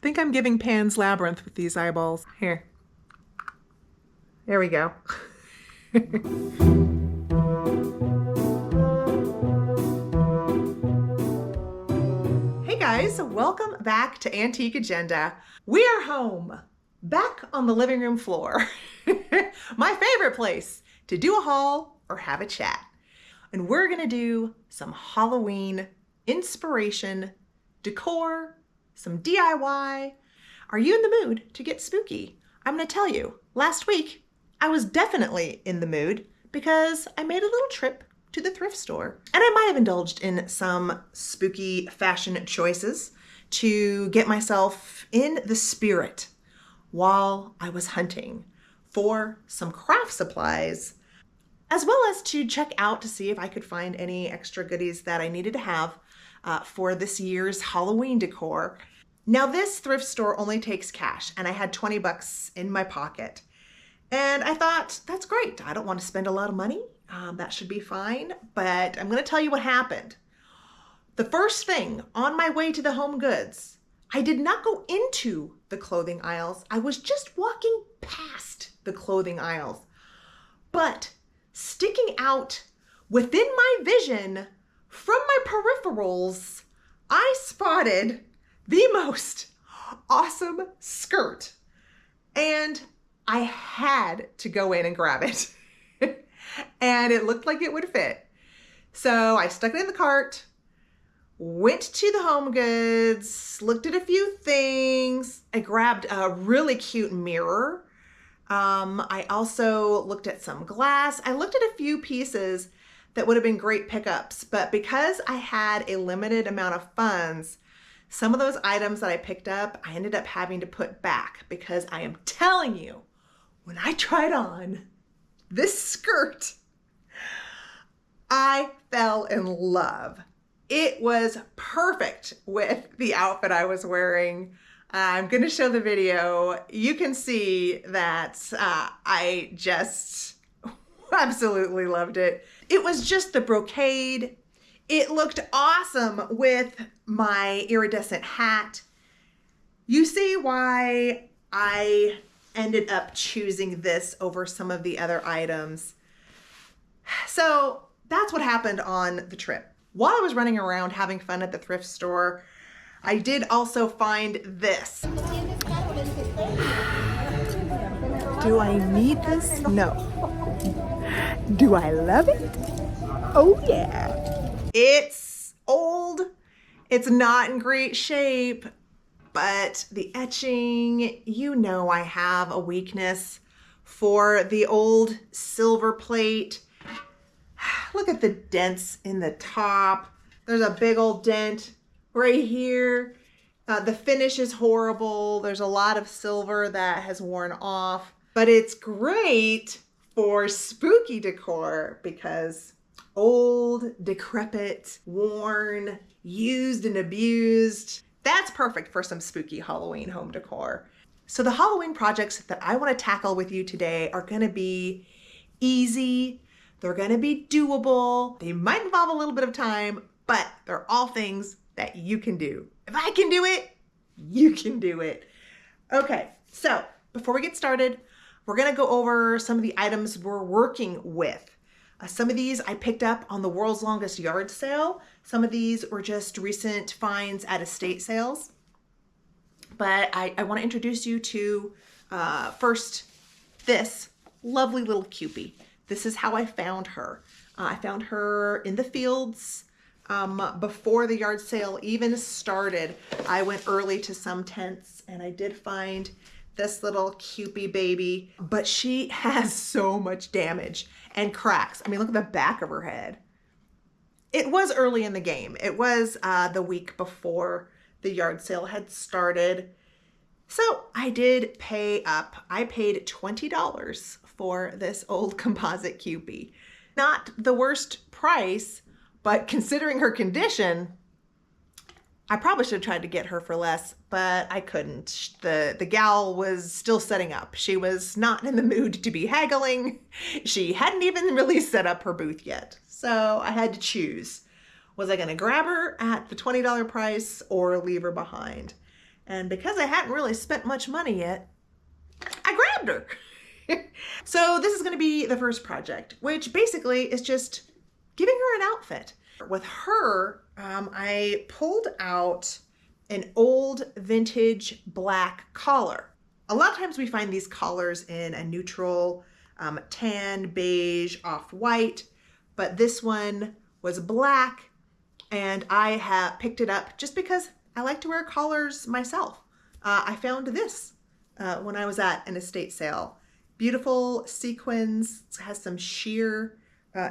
think I'm giving Pan's Labyrinth with these eyeballs. Here. There we go. Hey guys, welcome back to Antique Agenda. We are home, back on the living room floor. My favorite place to do a haul or have a chat. And we're gonna do some Halloween inspiration, decor, some DIY. Are you in the mood to get spooky? I'm gonna tell you, last week I was definitely in the mood because I made a little trip to the thrift store. And I might have indulged in some spooky fashion choices to get myself in the spirit while I was hunting for some craft supplies, as well as to check out to see if I could find any extra goodies that I needed to have for this year's Halloween decor. Now this thrift store only takes cash, and I had 20 bucks in my pocket. And I thought, that's great. I don't want to spend a lot of money. That should be fine. But I'm going to tell you what happened. The first thing on my way to the home goods, I did not go into the clothing aisles. I was just walking past the clothing aisles. But sticking out within my vision from my peripherals, I spotted the most awesome skirt. And I had to go in and grab it. And it looked like it would fit. So I stuck it in the cart, went to the home goods, looked at a few things. I grabbed a really cute mirror. I also looked at some glass. I looked at a few pieces that would have been great pickups, but because I had a limited amount of funds, some of those items that I picked up, I ended up having to put back because I am telling you, when I tried on this skirt, I fell in love. It was perfect with the outfit I was wearing. I'm gonna show the video. You can see that I just absolutely loved it. It was just the brocade. It looked awesome with my iridescent hat. You see why I ended up choosing this over some of the other items. So that's what happened on the trip. While I was running around having fun at the thrift store, I did also find this. Do I need this? No. Do I love it? Oh yeah. It's old. It's not in great shape, but the etching, you know I have a weakness for the old silver plate. Look at the dents in the top. There's a big old dent right here. The finish is horrible. There's a lot of silver that has worn off, but it's great for spooky decor because old, decrepit, worn, used and abused. That's perfect for some spooky Halloween home decor. So the Halloween projects that I want to tackle with you today are going to be easy. They're going to be doable. They might involve a little bit of time, but they're all things that you can do. If I can do it, you can do it. Okay, so before we get started, we're going to go over some of the items we're working with. Some of these I picked up on the world's longest yard sale. Some of these were just recent finds at estate sales. But I want to introduce you to first this lovely little Cupie. This is how I found her. I found her in the fields before the yard sale even started. I went early to some tents and I did find this little Cupie baby, but she has so much damage and cracks. I mean, look at the back of her head. It was early in the game. It was the week before the yard sale had started. So I did pay up. I paid $20 for this old composite Cupie. Not the worst price, but considering her condition, I probably should have tried to get her for less, but I couldn't. The gal was still setting up. She was not in the mood to be haggling. She hadn't even really set up her booth yet. So I had to choose. Was I gonna grab her at the $20 price or leave her behind? And because I hadn't really spent much money yet, I grabbed her. So this is going to be the first project, which basically is just giving her an outfit. With her, I pulled out an old vintage black collar. A lot of times we find these collars in a neutral tan, beige, off-white, but this one was black, and I have picked it up just because I like to wear collars myself. I found this when I was at an estate sale. Beautiful sequins, it has some sheer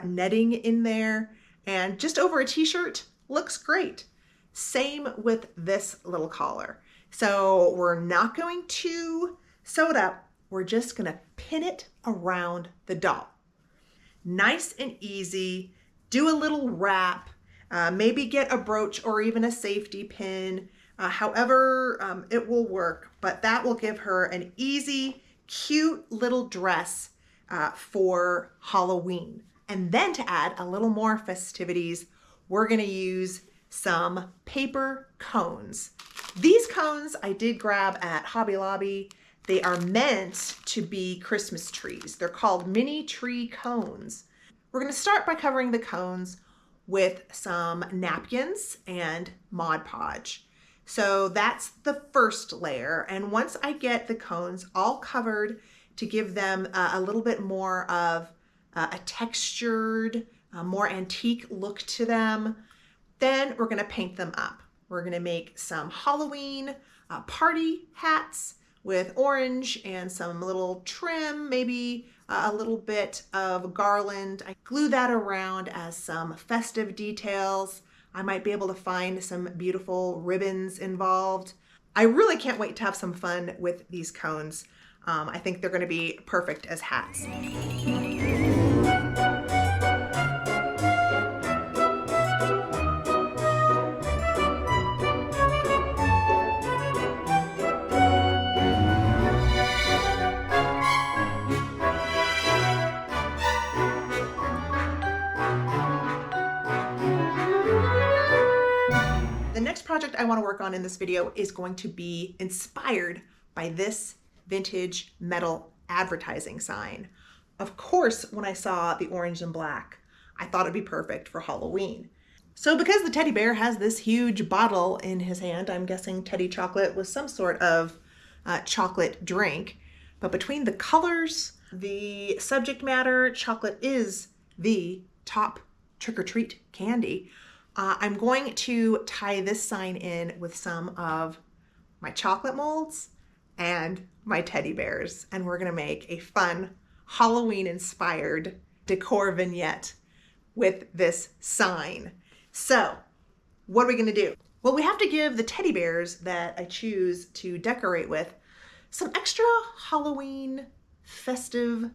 netting in there, and just over a t-shirt, looks great. Same with this little collar. So we're not going to sew it up, we're just gonna pin it around the doll. Nice and easy, do a little wrap, maybe get a brooch or even a safety pin, however it will work, but that will give her an easy, cute little dress for Halloween. And then to add a little more festivities, we're gonna use some paper cones. These cones I did grab at Hobby Lobby. They are meant to be Christmas trees. They're called mini tree cones. We're gonna start by covering the cones with some napkins and Mod Podge. So that's the first layer. And once I get the cones all covered to give them a little bit more of a textured, more antique look to them, then we're gonna paint them up. We're gonna make some Halloween party hats with orange and some little trim, maybe a little bit of garland. I glue that around as some festive details. I might be able to find some beautiful ribbons involved. I really can't wait to have some fun with these cones. I think they're gonna be perfect as hats. The next project I want to work on in this video is going to be inspired by this vintage metal advertising sign. Of course, when I saw the orange and black, I thought it'd be perfect for Halloween. So because the teddy bear has this huge bottle in his hand, I'm guessing Teddy Chocolate was some sort of chocolate drink. But between the colors, the subject matter, chocolate is the top trick-or-treat candy. I'm going to tie this sign in with some of my chocolate molds and my teddy bears, and we're gonna make a fun Halloween-inspired decor vignette with this sign. So, what are we gonna do? Well, we have to give the teddy bears that I choose to decorate with some extra Halloween festive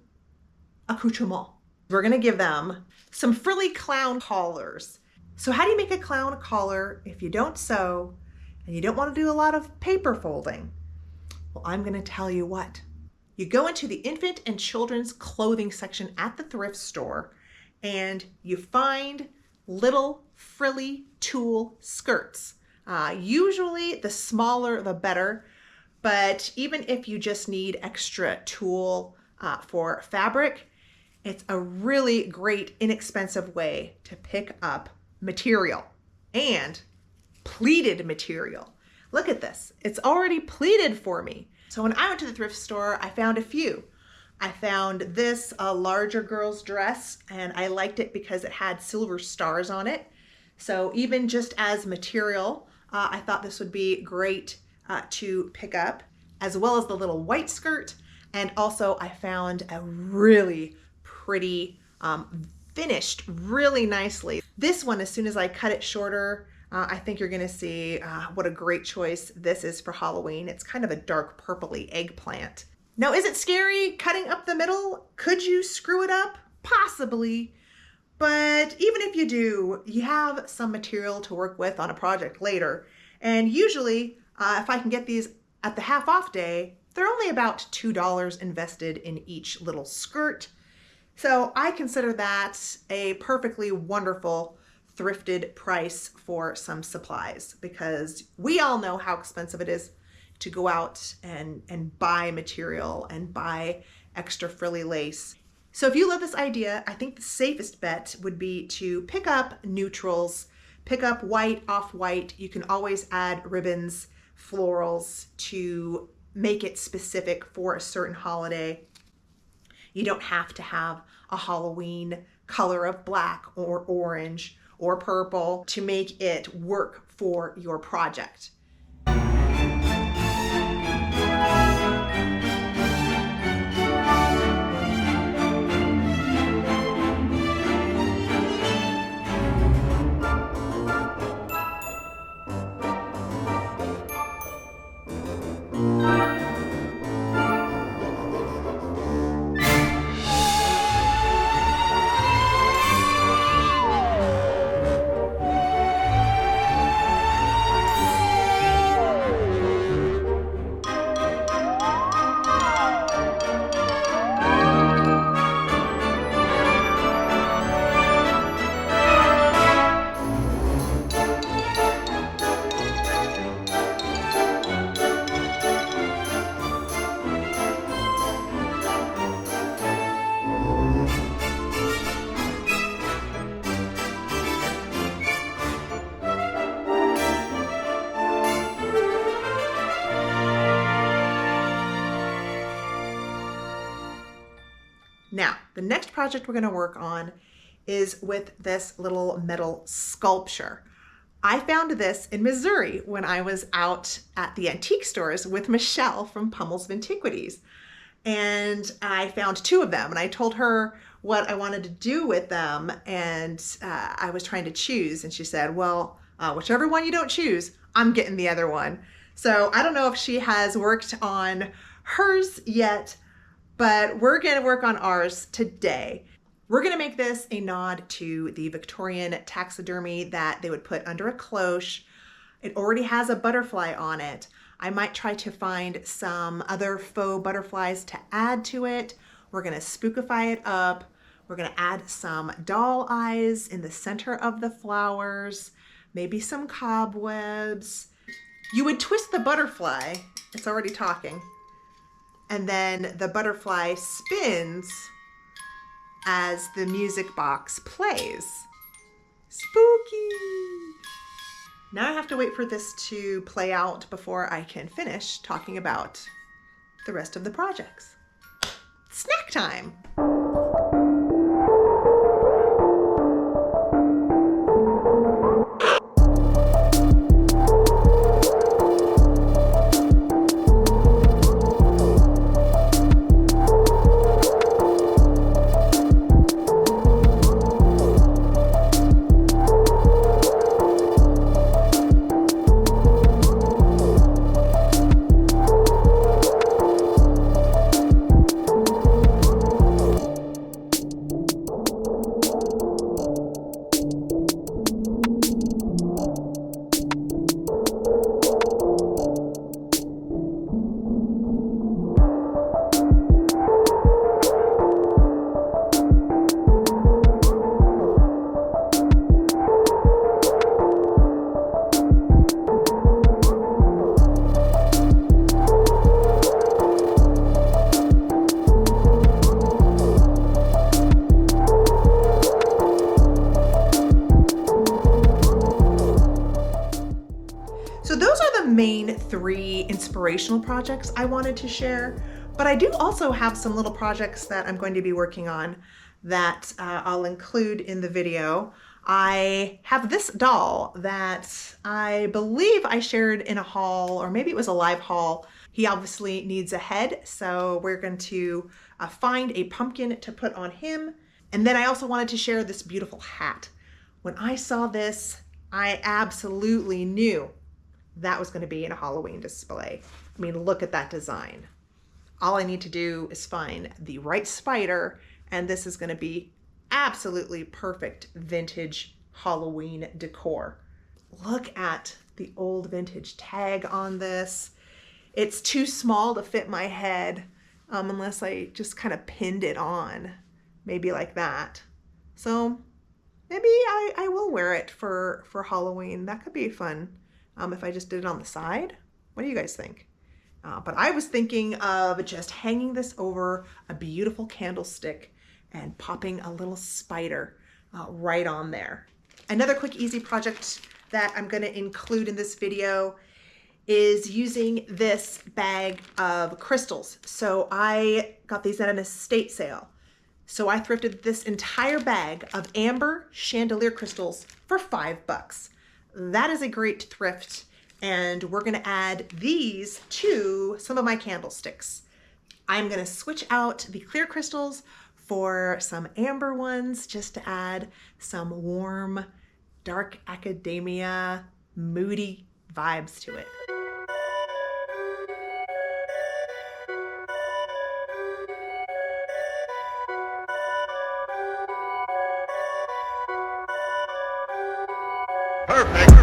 accoutrement. We're gonna give them some frilly clown collars. So how do you make a clown collar if you don't sew and you don't want to do a lot of paper folding? Well, I'm going to tell you what. You go into the infant and children's clothing section at the thrift store and you find little frilly tulle skirts. Usually the smaller the better, but even if you just need extra tulle for fabric, it's a really great, inexpensive way to pick up material and pleated material. Look at this. It's already pleated for me. So when I went to the thrift store, I found a few. I found this larger girl's dress, and I liked it because it had silver stars on it. So even just as material, I thought this would be great to pick up, as well as the little white skirt. And also I found a really pretty finished really nicely. This one, as soon as I cut it shorter, I think you're gonna see what a great choice this is for Halloween. It's kind of a dark purpley eggplant. Now, is it scary cutting up the middle? Could you screw it up? Possibly. But even if you do, you have some material to work with on a project later. And usually, if I can get these at the half off day, they're only about $2 invested in each little skirt. So I consider that a perfectly wonderful thrifted price for some supplies, because we all know how expensive it is to go out and buy material and buy extra frilly lace. So if you love this idea, I think the safest bet would be to pick up neutrals, pick up white, off-white. You can always add ribbons, florals to make it specific for a certain holiday. You don't have to have a Halloween color of black or orange or purple to make it work for your project. Now, the next project we're going to work on is with this little metal sculpture. I found this in Missouri when I was out at the antique stores with Michelle from Pummel's Antiquities. And I found two of them and I told her what I wanted to do with them, and I was trying to choose, and she said, well, whichever one you don't choose, I'm getting the other one. So I don't know if she has worked on hers yet, but we're going to work on ours today. We're going to make this a nod to the Victorian taxidermy that they would put under a cloche. It already has a butterfly on it. I might try to find some other faux butterflies to add to it. We're going to spookify it up. We're going to add some doll eyes in the center of the flowers, maybe some cobwebs. You would twist the butterfly. It's already talking. And then the butterfly spins as the music box plays. Spooky! Now I have to wait for this to play out before I can finish talking about the rest of the projects. Snack time! Main three inspirational projects I wanted to share, but I do also have some little projects that I'm going to be working on that I'll include in the video. I have this doll that I believe I shared in a haul, or maybe it was a live haul. He obviously needs a head, so we're going to find a pumpkin to put on him. And then I also wanted to share this beautiful hat. When I saw this, I absolutely knew that was going to be in a Halloween display. I mean, look at that design. All I need to do is find the right spider, and this is going to be absolutely perfect vintage Halloween decor. Look at the old vintage tag on this. It's too small to fit my head unless I just kind of pinned it on, maybe like that. So maybe I will wear it for Halloween. That could be fun. If I just did it on the side. What do you guys think? But I was thinking of just hanging this over a beautiful candlestick and popping a little spider right on there. Another quick, easy project that I'm going to include in this video is using this bag of crystals. So I got these at an estate sale. So I thrifted this entire bag of amber chandelier crystals for $5. That is a great thrift. And we're gonna add these to some of my candlesticks. I'm gonna switch out the clear crystals for some amber ones just to add some warm, dark academia, moody vibes to it. Perfect.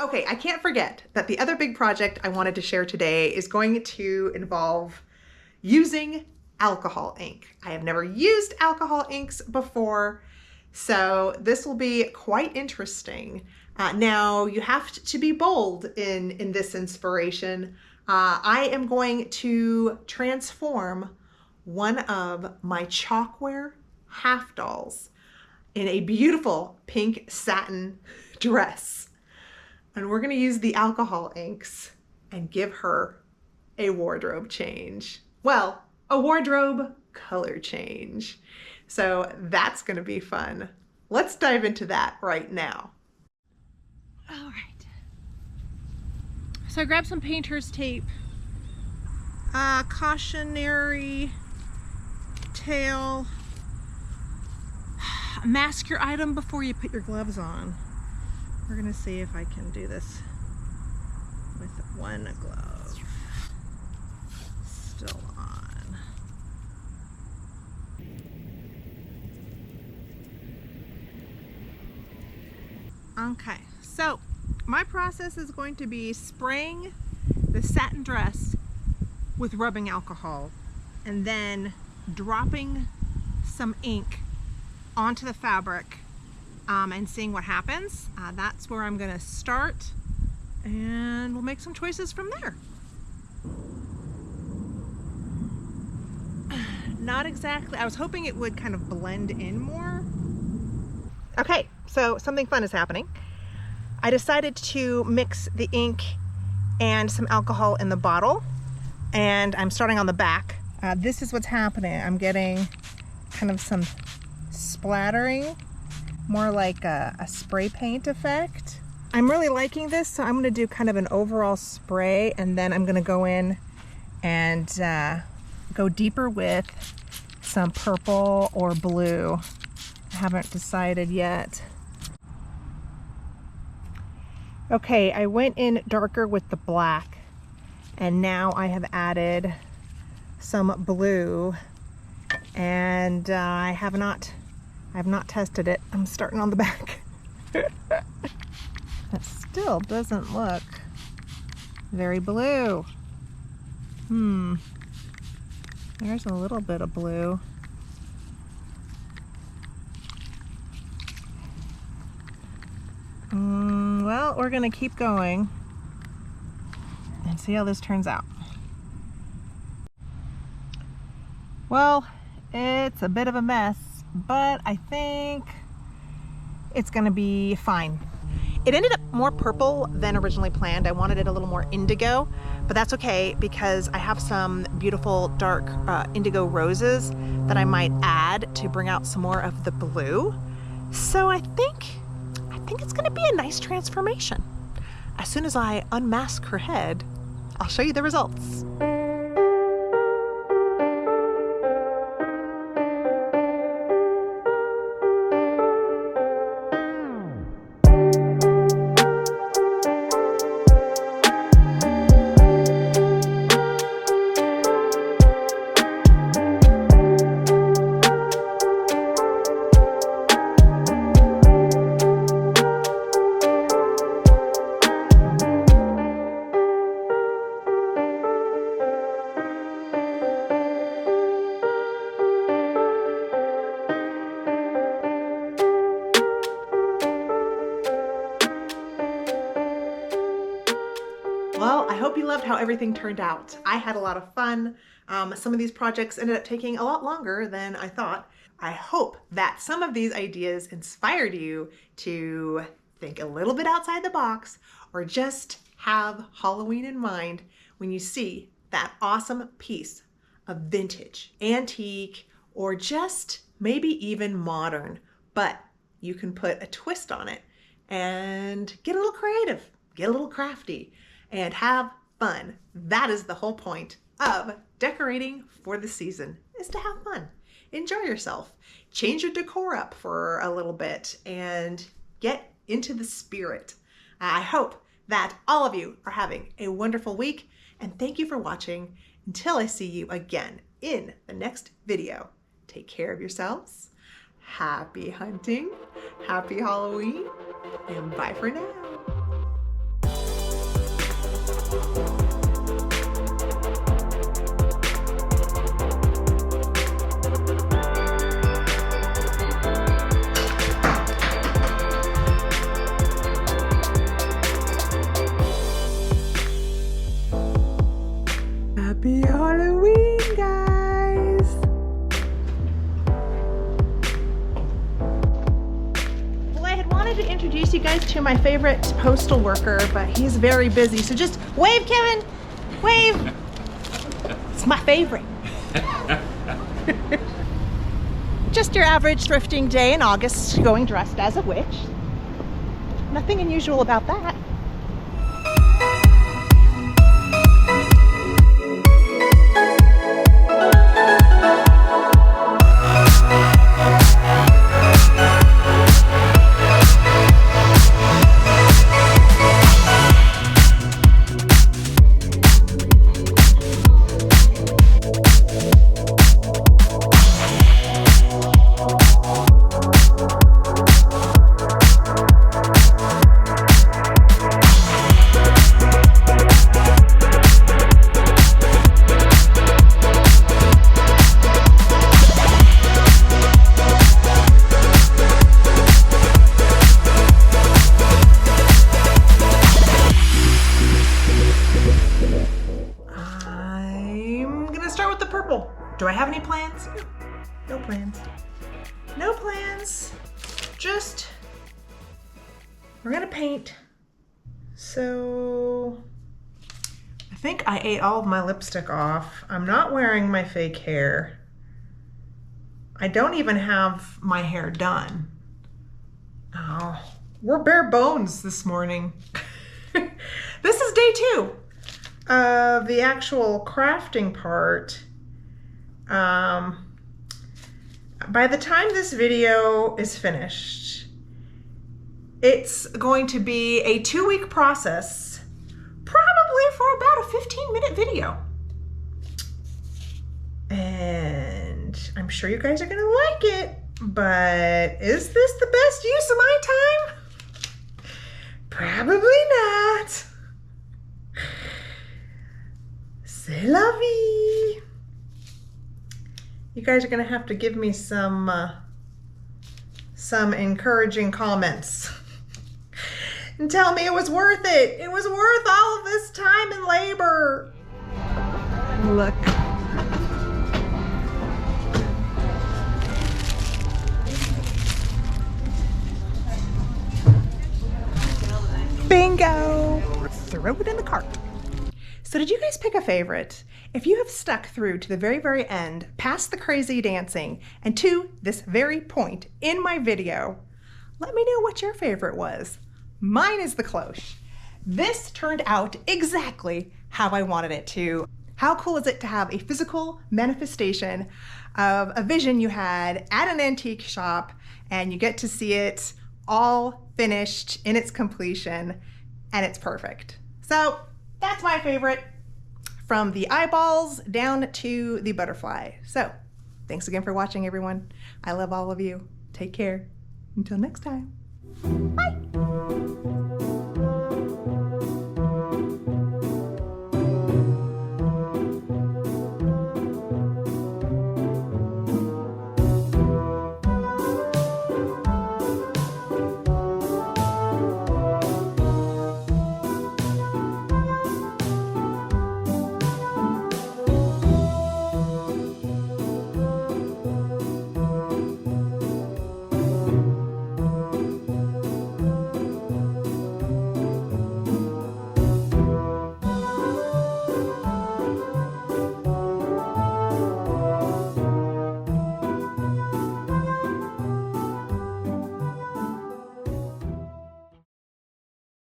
Okay, I can't forget that the other big project I wanted to share today is going to involve using alcohol ink. I have never used alcohol inks before, so this will be quite interesting. Now, you have to be bold in this inspiration. I am going to transform one of my chalkware half dolls in a beautiful pink satin dress. And we're gonna use the alcohol inks and give her a wardrobe change. Well, a wardrobe color change. So that's gonna be fun. Let's dive into that right now. All right. So I grabbed some painter's tape, cautionary tale, mask your item before you put your gloves on. We're gonna see if I can do this with one glove still on. Okay, so my process is going to be spraying the satin dress with rubbing alcohol and then dropping some ink onto the fabric and seeing what happens. That's where I'm gonna start, and we'll make some choices from there. Not exactly, I was hoping it would kind of blend in more. Okay, so something fun is happening. I decided to mix the ink and some alcohol in the bottle, and I'm starting on the back. This is what's happening. I'm getting kind of some splattering, more like a spray paint effect. I'm really liking this, so I'm gonna do kind of an overall spray, and then I'm gonna go in and go deeper with some purple or blue. I haven't decided yet. Okay, I went in darker with the black, and now I have added some blue, and I have not tested it. I'm starting on the back. It still doesn't look very blue. There's a little bit of blue. Well, we're gonna keep going and see how this turns out. Well, it's a bit of a mess, but I think it's gonna be fine. It ended up more purple than originally planned. I wanted it a little more indigo, but that's okay because I have some beautiful dark indigo roses that I might add to bring out some more of the blue. So I think it's gonna be a nice transformation. As soon as I unmask her head, I'll show you the results. Well, I hope you loved how everything turned out. I had a lot of fun. Some of these projects ended up taking a lot longer than I thought. I hope that some of these ideas inspired you to think a little bit outside the box or just have Halloween in mind when you see that awesome piece of vintage, antique, or just maybe even modern, but you can put a twist on it and get a little creative, get a little crafty, and have fun. That is the whole point of decorating for the season, is to have fun. Enjoy yourself. Change your decor up for a little bit and get into the spirit. I hope that all of you are having a wonderful week, and thank you for watching. Until I see you again in the next video, take care of yourselves. Happy hunting, happy Halloween, and bye for now. Happy Halloween, guys! Well, I had wanted to introduce you guys to my favorite postal worker, but he's very busy, so just wave, Kevin! Wave! It's my favorite. Just your average thrifting day in August, going dressed as a witch. Nothing unusual about that. Do I have any plans? No plans. No plans. Just, we're gonna paint. So, I think I ate all of my lipstick off. I'm not wearing my fake hair. I don't even have my hair done. Oh, we're bare bones this morning. This is day 2 of the actual crafting part. By the time this video is finished, it's going to be a 2-week process, probably for about a 15-minute video. And I'm sure you guys are gonna like it, but is this the best use of my time? Probably not. C'est la vie. You guys are gonna have to give me some encouraging comments and tell me it was worth it. It was worth all of this time and labor. Look. Bingo! Throw it in the cart. So did you guys pick a favorite? If you have stuck through to the very, very end, past the crazy dancing, and to this very point in my video, let me know what your favorite was. Mine is the cloche. This turned out exactly how I wanted it to. How cool is it to have a physical manifestation of a vision you had at an antique shop, and you get to see it all finished in its completion, and it's perfect. So that's my favorite, from the eyeballs down to the butterfly. So thanks again for watching, everyone. I love all of you. Take care. Until next time. Bye.